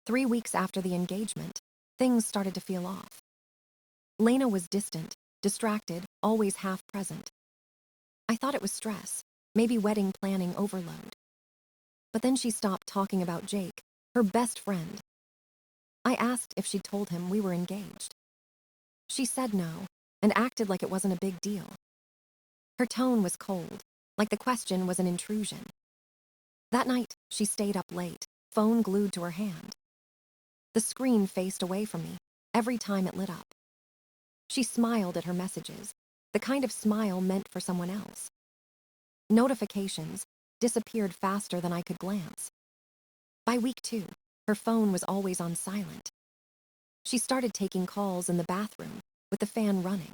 3 weeks after the engagement, things started to feel off. Lena was distant, distracted, always half present. I thought it was stress, maybe wedding planning overload. But then she stopped talking about Jake, her best friend. I asked if she'd told him we were engaged. She said no, and acted like it wasn't a big deal. Her tone was cold, like the question was an intrusion. That night, she stayed up late, phone glued to her hand. The screen faced away from me every time it lit up. She smiled at her messages, the kind of smile meant for someone else. Notifications disappeared faster than I could glance. By week 2, her phone was always on silent. She started taking calls in the bathroom, with the fan running.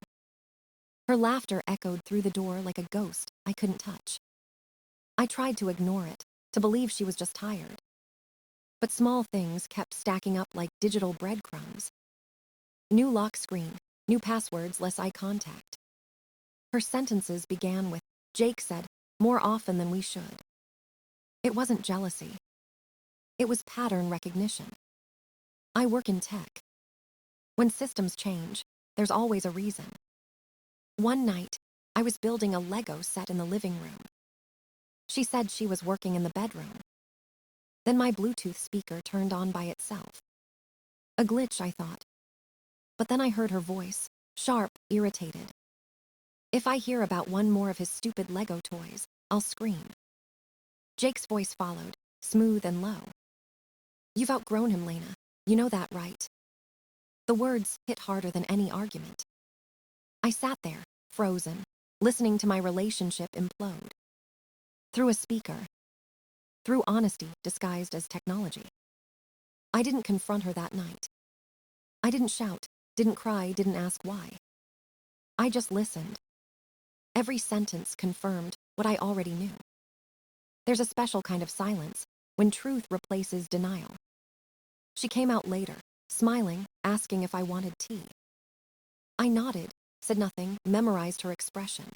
Her laughter echoed through the door like a ghost I couldn't touch. I tried to ignore it, to believe she was just tired. But small things kept stacking up like digital breadcrumbs. New lock screen, new passwords, less eye contact. Her sentences began with, "Jake said, more often than we should." It wasn't jealousy. It was pattern recognition. I work in tech. When systems change, there's always a reason. One night, I was building a Lego set in the living room. She said she was working in the bedroom. Then my Bluetooth speaker turned on by itself. A glitch, I thought. But then I heard her voice, sharp, irritated. "If I hear about one more of his stupid Lego toys, I'll scream." Jake's voice followed, smooth and low. "You've outgrown him, Lena. You know that, right?" The words hit harder than any argument. I sat there, frozen, listening to my relationship implode. Through a speaker. Through honesty disguised as technology. I didn't confront her that night. I didn't shout, didn't cry, didn't ask why. I just listened. Every sentence confirmed what I already knew. There's a special kind of silence when truth replaces denial. She came out later, smiling, asking if I wanted tea. I nodded, said nothing, memorized her expression.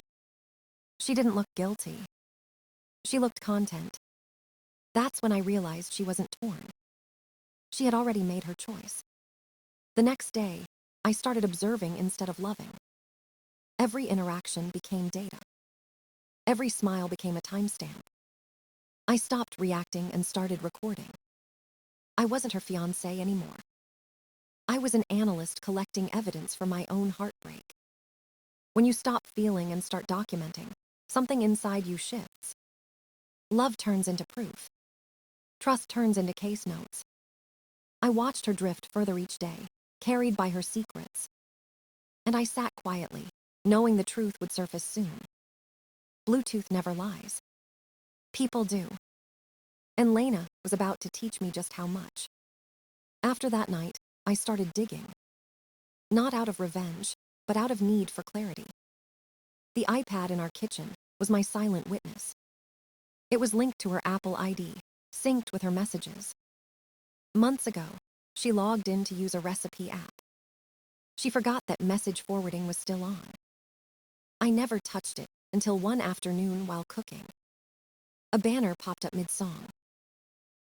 She didn't look guilty. She looked content. That's when I realized she wasn't torn. She had already made her choice. The next day, I started observing instead of loving. Every interaction became data. Every smile became a timestamp. I stopped reacting and started recording. I wasn't her fiancée anymore. I was an analyst collecting evidence for my own heartbreak. When you stop feeling and start documenting, something inside you shifts. Love turns into proof. Trust turns into case notes. I watched her drift further each day, carried by her secrets. And I sat quietly, knowing the truth would surface soon. Bluetooth never lies. People do. And Lena was about to teach me just how much. After that night, I started digging. Not out of revenge, but out of need for clarity. The iPad in our kitchen was my silent witness. It was linked to her Apple ID, synced with her messages. Months ago, she logged in to use a recipe app. She forgot that message forwarding was still on. I never touched it until one afternoon while cooking. A banner popped up mid-song.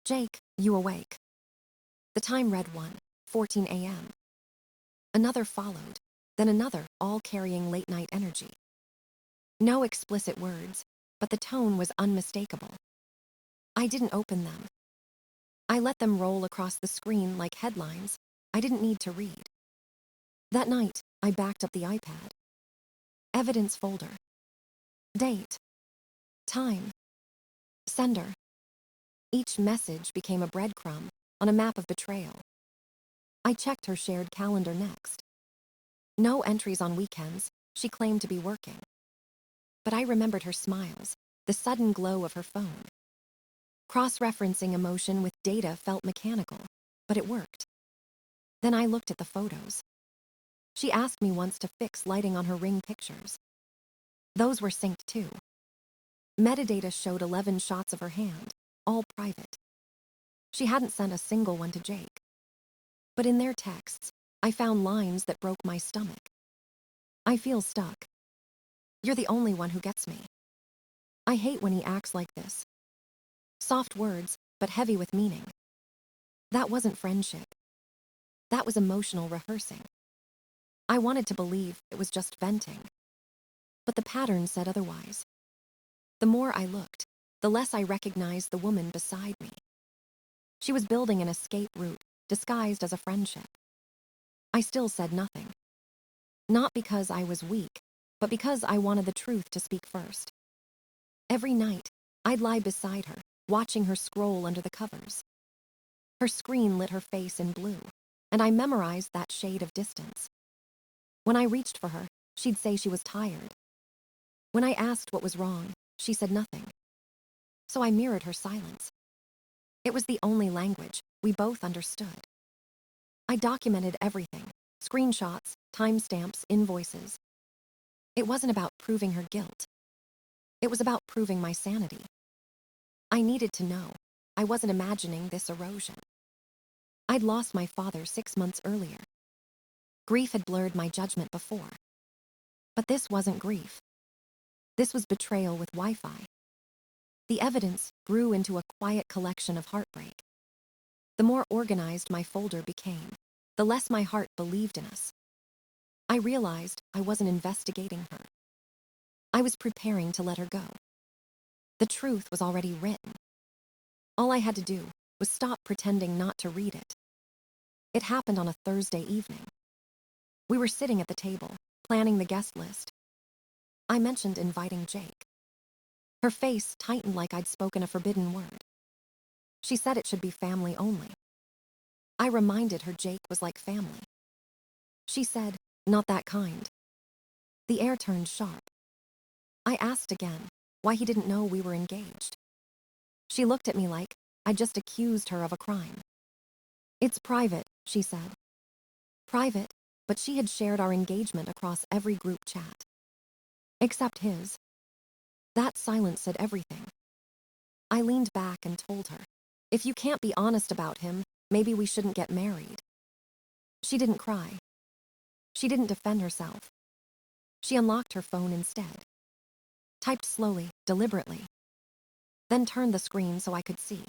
"Jake, you awake?" The time read 1:14 a.m. Another followed, then another, all carrying late-night energy. No explicit words, but the tone was unmistakable. I didn't open them. I let them roll across the screen like headlines I didn't need to read. That night, I backed up the iPad. Evidence folder. Date. Time. Sender. Each message became a breadcrumb on a map of betrayal. I checked her shared calendar next. No entries on weekends, she claimed to be working. But I remembered her smiles, the sudden glow of her phone. Cross-referencing emotion with data felt mechanical, but it worked. Then I looked at the photos. She asked me once to fix lighting on her ring pictures. Those were synced too. Metadata showed 11 shots of her hand, all private. She hadn't sent a single one to Jake. But in their texts, I found lines that broke my stomach. "I feel stuck. You're the only one who gets me. I hate when he acts like this." Soft words, but heavy with meaning. That wasn't friendship. That was emotional rehearsing. I wanted to believe it was just venting. But the pattern said otherwise. The more I looked, the less I recognized the woman beside me. She was building an escape route, disguised as a friendship. I still said nothing. Not because I was weak, but because I wanted the truth to speak first. Every night, I'd lie beside her, watching her scroll under the covers. Her screen lit her face in blue, and I memorized that shade of distance. When I reached for her, she'd say she was tired. When I asked what was wrong, she said nothing. So I mirrored her silence. It was the only language we both understood. I documented everything: screenshots, timestamps, invoices. It wasn't about proving her guilt. It was about proving my sanity. I needed to know I wasn't imagining this erosion. I'd lost my father 6 months earlier. Grief had blurred my judgment before. But this wasn't grief. This was betrayal with Wi-Fi. The evidence grew into a quiet collection of heartbreak. The more organized my folder became, the less my heart believed in us. I realized I wasn't investigating her. I was preparing to let her go. The truth was already written. All I had to do was stop pretending not to read it. It happened on a Thursday evening. We were sitting at the table, planning the guest list. I mentioned inviting Jake. Her face tightened like I'd spoken a forbidden word. She said it should be family only. I reminded her Jake was like family. She said, "Not that kind." The air turned sharp. I asked again why he didn't know we were engaged. She looked at me like I'd just accused her of a crime. "It's private," she said. Private, but she had shared our engagement across every group chat. Except his. That silence said everything. I leaned back and told her, "If you can't be honest about him, maybe we shouldn't get married." She didn't cry. She didn't defend herself. She unlocked her phone instead. Typed slowly, deliberately. Then turned the screen so I could see.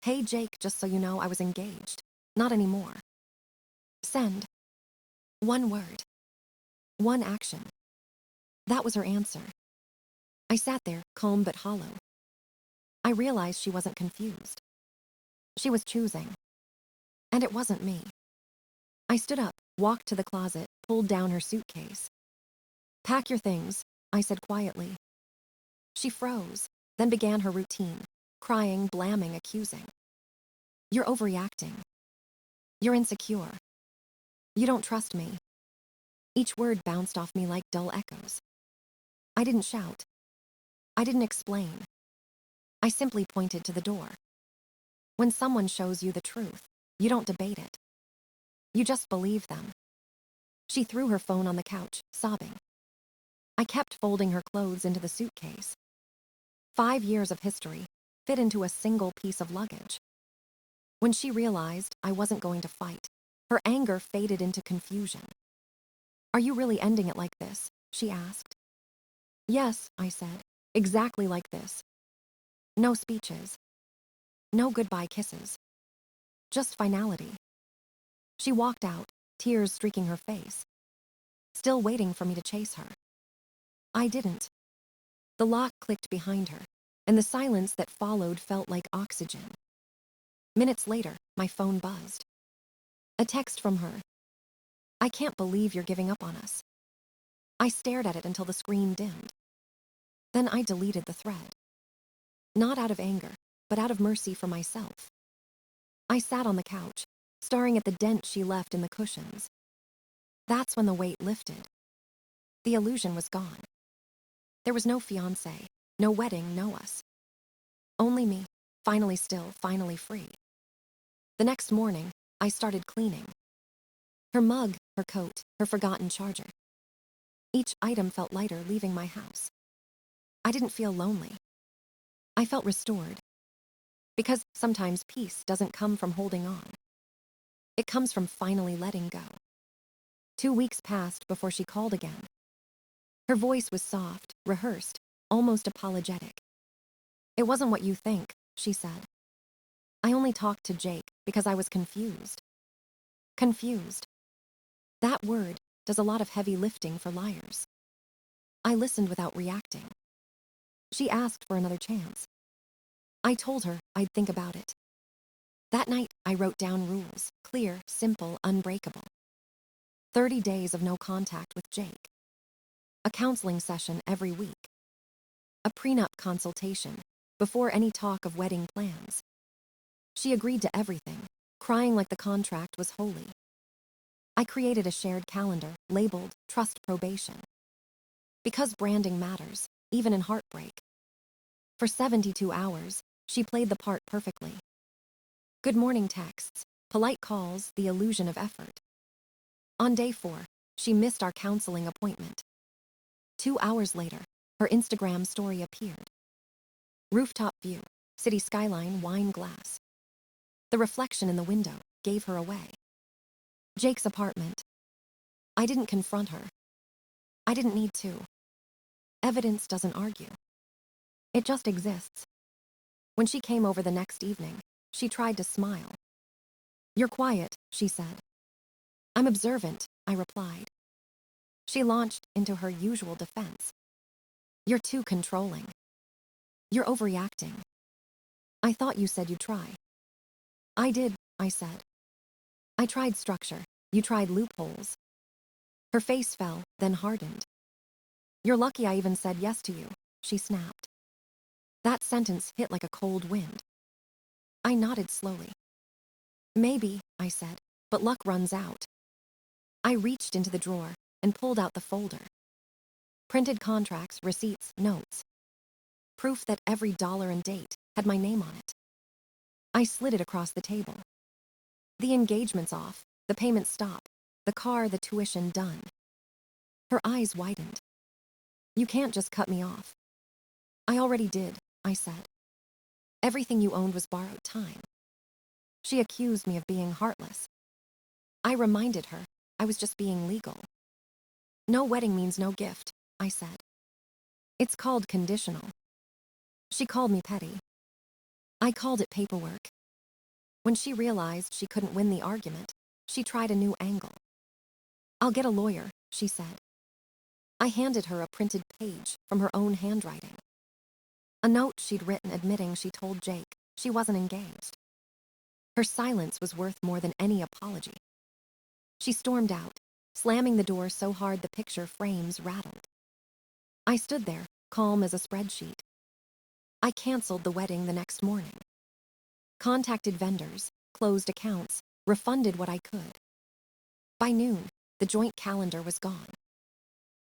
"Hey Jake, just so you know, I was engaged. Not anymore." Send. One word. One action. That was her answer. I sat there, calm but hollow. I realized she wasn't confused. She was choosing. And it wasn't me. I stood up, walked to the closet, pulled down her suitcase. "Pack your things," I said quietly. She froze, then began her routine, crying, blaming, accusing. "You're overreacting. You're insecure. You don't trust me." Each word bounced off me like dull echoes. I didn't shout. I didn't explain. I simply pointed to the door. When someone shows you the truth, you don't debate it. You just believe them. She threw her phone on the couch, sobbing. I kept folding her clothes into the suitcase. 5 years of history fit into a single piece of luggage. When she realized I wasn't going to fight, her anger faded into confusion. "Are you really ending it like this?" she asked. "Yes," I said, "exactly like this. No speeches. No goodbye kisses. Just finality." She walked out, tears streaking her face, still waiting for me to chase her. I didn't. The lock clicked behind her, and the silence that followed felt like oxygen. Minutes later, my phone buzzed. A text from her. "I can't believe you're giving up on us." I stared at it until the screen dimmed. Then I deleted the thread. Not out of anger, but out of mercy for myself. I sat on the couch, staring at the dent she left in the cushions. That's when the weight lifted. The illusion was gone. There was no fiancé, no wedding, no us. Only me, finally still, finally free. The next morning, I started cleaning. Her mug, her coat, her forgotten charger. Each item felt lighter leaving my house. I didn't feel lonely. I felt restored. Because sometimes peace doesn't come from holding on. It comes from finally letting go. 2 weeks passed before she called again. Her voice was soft, rehearsed, almost apologetic. "It wasn't what you think," she said. "I only talked to Jake, because I was confused. Confused. That word does a lot of heavy lifting for liars. I listened without reacting. She asked for another chance. I told her I'd think about it. That night, I wrote down rules, clear, simple, unbreakable. 30 days of no contact with Jake. A counseling session every week. A prenup consultation, before any talk of wedding plans. She agreed to everything, crying like the contract was holy. I created a shared calendar, labeled Trust Probation. Because branding matters, even in heartbreak. For 72 hours, she played the part perfectly. Good morning texts, polite calls, the illusion of effort. On day 4, she missed our counseling appointment. 2 hours later, her Instagram story appeared. Rooftop view, city skyline, wine glass. The reflection in the window gave her away. Jake's apartment. I didn't confront her. I didn't need to. Evidence doesn't argue. It just exists. When she came over the next evening, she tried to smile. "You're quiet," she said. "I'm observant," I replied. She launched into her usual defense. "You're too controlling. You're overreacting. I thought you said you'd try." "I did," I said. "I tried structure. You tried loopholes." Her face fell, then hardened. "You're lucky I even said yes to you," she snapped. That sentence hit like a cold wind. I nodded slowly. "Maybe," I said, "but luck runs out." I reached into the drawer and pulled out the folder. Printed contracts, receipts, notes. Proof that every dollar and date had my name on it. I slid it across the table. The engagement's off, the payments stop, the car, the tuition done. Her eyes widened. "You can't just cut me off." "I already did," I said. "Everything you owned was borrowed time." She accused me of being heartless. I reminded her I was just being legal. "No wedding means no gift," I said. "It's called conditional." She called me petty. I called it paperwork. When she realized she couldn't win the argument, she tried a new angle. "I'll get a lawyer," she said. I handed her a printed page from her own handwriting. A note she'd written admitting she told Jake she wasn't engaged. Her silence was worth more than any apology. She stormed out, slamming the door so hard the picture frames rattled. I stood there, calm as a spreadsheet. I canceled the wedding the next morning. Contacted vendors, closed accounts, refunded what I could. By noon, the joint calendar was gone.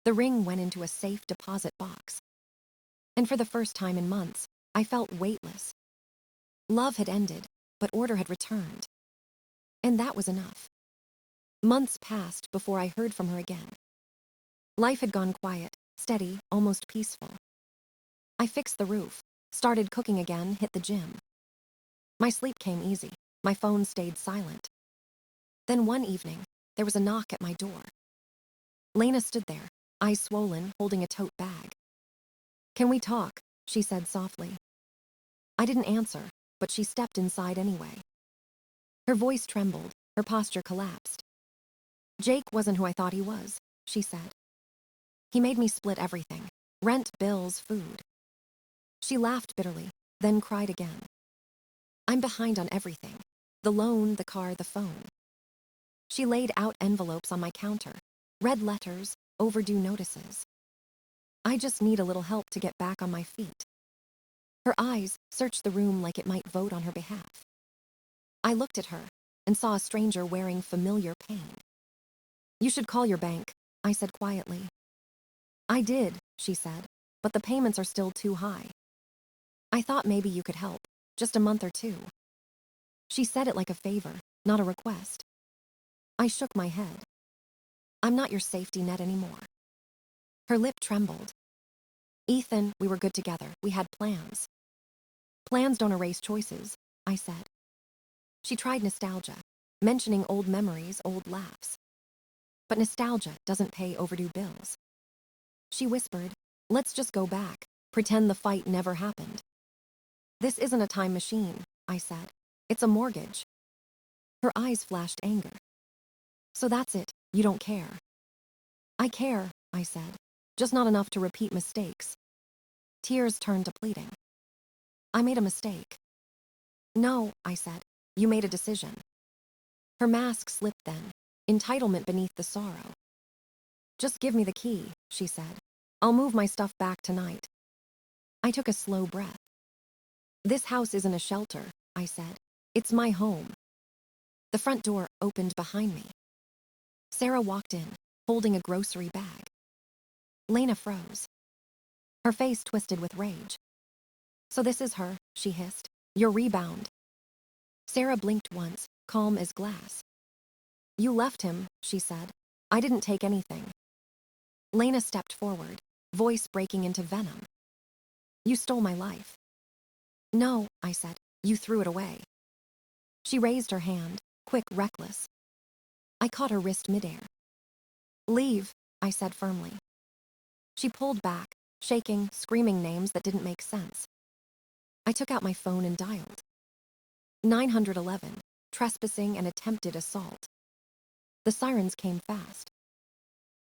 The ring went into a safe deposit box. And for the first time in months, I felt weightless. Love had ended, but order had returned. And that was enough. Months passed before I heard from her again. Life had gone quiet, steady, almost peaceful. I fixed the roof, started cooking again, hit the gym. My sleep came easy. My phone stayed silent. Then one evening, there was a knock at my door. Lena stood there, eyes swollen, holding a tote bag. "Can we talk?" she said softly. I didn't answer, but she stepped inside anyway. Her voice trembled, her posture collapsed. "Jake wasn't who I thought he was," she said. "He made me split everything. Rent, bills, food." She laughed bitterly, then cried again. "I'm behind on everything. The loan, the car, the phone." She laid out envelopes on my counter, red letters, overdue notices. "I just need a little help to get back on my feet." Her eyes searched the room like it might vote on her behalf. I looked at her and saw a stranger wearing familiar pain. "You should call your bank," I said quietly. "I did," she said, "but the payments are still too high. I thought maybe you could help, just a month or two." She said it like a favor, not a request. I shook my head. "I'm not your safety net anymore." Her lip trembled. "Ethan, we were good together. We had plans." "Plans don't erase choices," I said. She tried nostalgia, mentioning old memories, old laughs. But nostalgia doesn't pay overdue bills. She whispered, "Let's just go back, pretend the fight never happened." "This isn't a time machine," I said. "It's a mortgage." Her eyes flashed anger. So that's it, you don't care. I care, I said, just not enough to repeat mistakes. Tears turned to pleading. I made a mistake. No, I said, you made a decision. Her mask slipped then, entitlement beneath the sorrow. Just give me the key, she said. I'll move my stuff back tonight. I took a slow breath. This house isn't a shelter, I said. It's my home. The front door opened behind me. Sarah walked in, holding a grocery bag. Lena froze. Her face twisted with rage. So this is her, she hissed. Your rebound. Sarah blinked once, calm as glass. You left him, she said. I didn't take anything. Lena stepped forward, voice breaking into venom. You stole my life. No, I said. You threw it away. She raised her hand, quick, reckless. I caught her wrist midair. Leave, I said firmly. She pulled back, shaking, screaming names that didn't make sense. I took out my phone and dialed. 911, trespassing and attempted assault. The sirens came fast.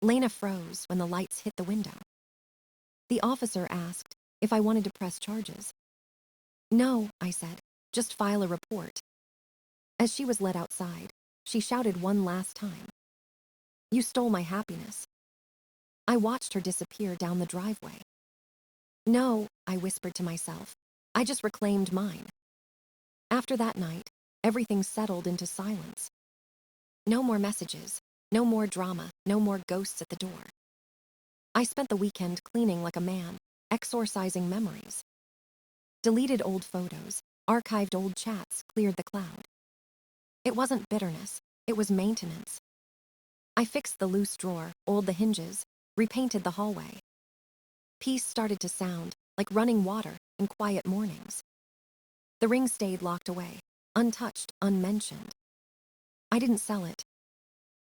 Lena froze when the lights hit the window. The officer asked if I wanted to press charges. No, I said, just file a report. As she was led outside, she shouted one last time. You stole my happiness. I watched her disappear down the driveway. No, I whispered to myself. I just reclaimed mine. After that night, everything settled into silence. No more messages, no more drama, no more ghosts at the door. I spent the weekend cleaning like a man, exorcising memories. Deleted old photos, archived old chats, cleared the cloud. It wasn't bitterness, it was maintenance. I fixed the loose drawer, oiled the hinges, repainted the hallway. Peace started to sound like running water in quiet mornings. The ring stayed locked away, untouched, unmentioned. I didn't sell it.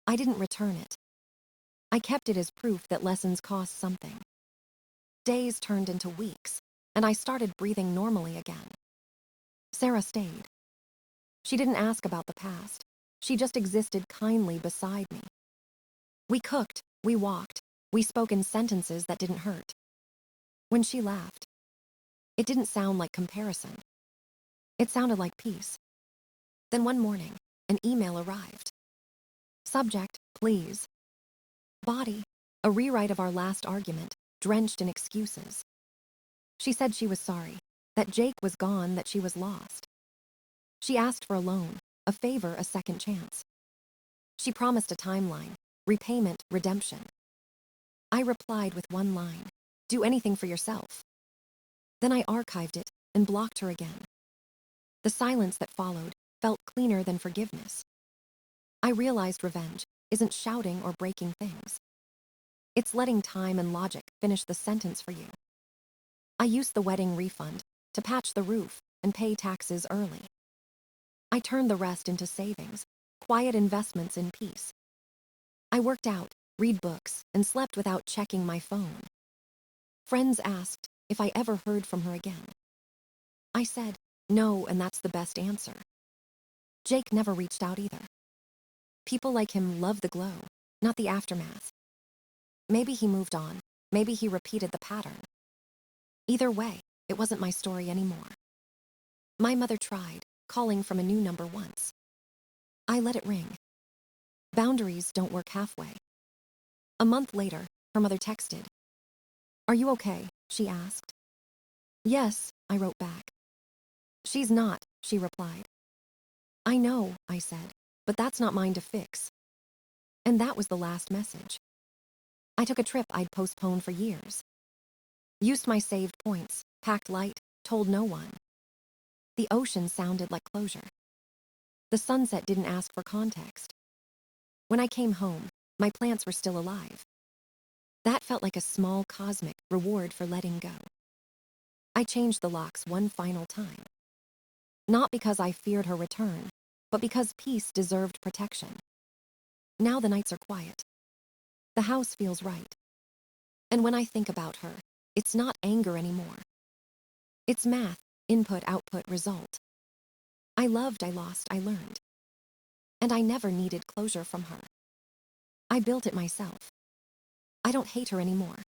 I didn't return it. I kept it as proof that lessons cost something. Days turned into weeks, and I started breathing normally again. Sarah stayed. She didn't ask about the past. She just existed kindly beside me. We cooked, we walked, we spoke in sentences that didn't hurt. When she laughed, it didn't sound like comparison. It sounded like peace. Then one morning, an email arrived. Subject, please. Body, a rewrite of our last argument, drenched in excuses. She said she was sorry, that Jake was gone, that she was lost. She asked for a loan, a favor, a second chance. She promised a timeline, repayment, redemption. I replied with one line, do anything for yourself. Then I archived it and blocked her again. The silence that followed felt cleaner than forgiveness. I realized revenge isn't shouting or breaking things. It's letting time and logic finish the sentence for you. I used the wedding refund to patch the roof and pay taxes early. I turned the rest into savings, quiet investments in peace. I worked out, read books, and slept without checking my phone. Friends asked if I ever heard from her again. I said, no, and that's the best answer. Jake never reached out either. People like him love the glow, not the aftermath. Maybe he moved on. Maybe he repeated the pattern. Either way, it wasn't my story anymore. My mother tried, calling from a new number once. I let it ring. Boundaries don't work halfway. A month later, her mother texted. Are you okay? She asked. Yes, I wrote back. She's not, she replied. I know, I said, but that's not mine to fix. And that was the last message. I took a trip I'd postponed for years. Used my saved points, packed light, told no one. The ocean sounded like closure. The sunset didn't ask for context. When I came home, my plants were still alive. That felt like a small cosmic reward for letting go. I changed the locks one final time. Not because I feared her return, but because peace deserved protection. Now the nights are quiet. The house feels right. And when I think about her, it's not anger anymore. It's math, input, output, result. I loved, I lost, I learned. And I never needed closure from her. I built it myself. I don't hate her anymore.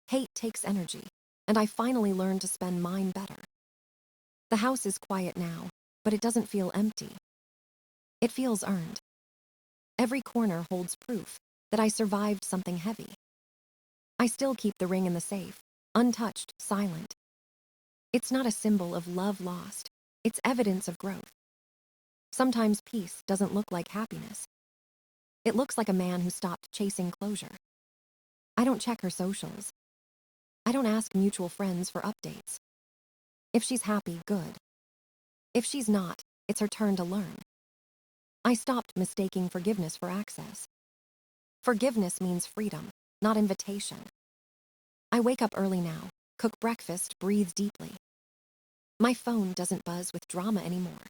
Hate takes energy, and I finally learned to spend mine better. The house is quiet now, but it doesn't feel empty. It feels earned. Every corner holds proof that I survived something heavy. I still keep the ring in the safe, untouched, silent. It's not a symbol of love lost. It's evidence of growth. Sometimes peace doesn't look like happiness. It looks like a man who stopped chasing closure. I don't check her socials. I don't ask mutual friends for updates. If she's happy, good. If she's not, it's her turn to learn. I stopped mistaking forgiveness for access. Forgiveness means freedom, not invitation. I wake up early now, cook breakfast, breathe deeply. My phone doesn't buzz with drama anymore.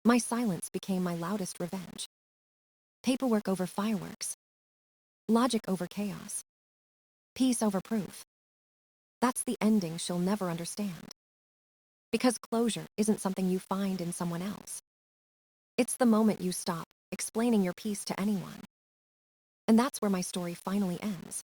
My silence became my loudest revenge. Paperwork over fireworks. Logic over chaos. Peace over proof. That's the ending she'll never understand. Because closure isn't something you find in someone else. It's the moment you stop explaining your piece to anyone. And that's where my story finally ends.